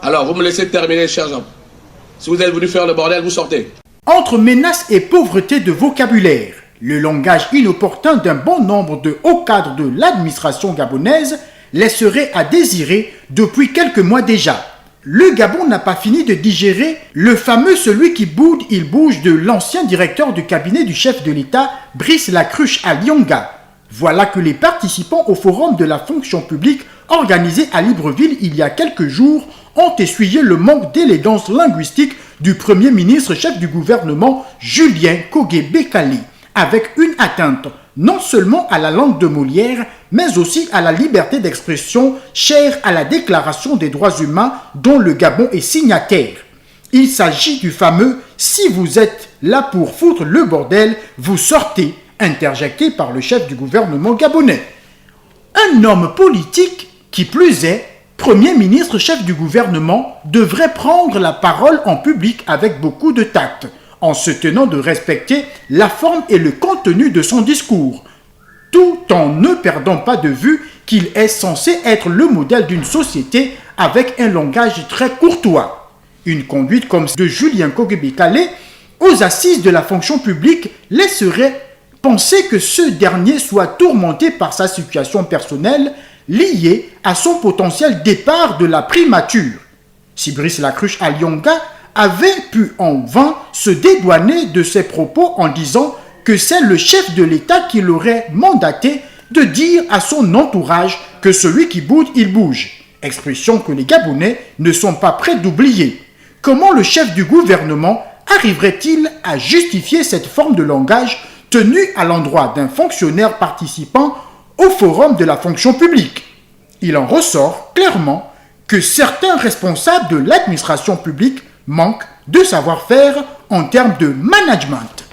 Alors, vous me laissez terminer, cher Jean. Si vous êtes venu faire le bordel, vous sortez. Entre menaces et pauvreté de vocabulaire, le langage inopportun d'un bon nombre de hauts cadres de l'administration gabonaise laisserait à désirer depuis quelques mois déjà. Le Gabon n'a pas fini de digérer le fameux celui qui boude, il bouge de l'ancien directeur du cabinet du chef de l'État, Brice Lacruche à Lionga. Voilà que les participants au forum de la fonction publique organisé à Libreville il y a quelques jours ont essuyé le manque d'élégance linguistique du Premier ministre chef du gouvernement Julien Kogué-Bekali, avec une atteinte non seulement à la langue de Molière, mais aussi à la liberté d'expression chère à la Déclaration des droits humains dont le Gabon est signataire. Il s'agit du fameux « si vous êtes là pour foutre le bordel, vous sortez », interjecté par le chef du gouvernement gabonais. Un homme politique, qui plus est, Premier ministre chef du gouvernement, devrait prendre la parole en public avec beaucoup de tact, en se tenant de respecter la forme et le contenu de son discours, tout en ne perdant pas de vue qu'il est censé être le modèle d'une société avec un langage très courtois. Une conduite comme celle de Julien Kogué-Bekali aux assises de la fonction publique laisserait penser que ce dernier soit tourmenté par sa situation personnelle liée à son potentiel départ de la primature. Si Brice Lacruche à Lionga avait pu en vain se dédouaner de ses propos en disant que c'est le chef de l'État qui l'aurait mandaté de dire à son entourage que celui qui boude, il bouge. Expression que les Gabonais ne sont pas prêts d'oublier. Comment le chef du gouvernement arriverait-il à justifier cette forme de langage tenue à l'endroit d'un fonctionnaire participant au forum de la fonction publique? Il en ressort clairement que certains responsables de l'administration publique manquent de savoir-faire en termes de management.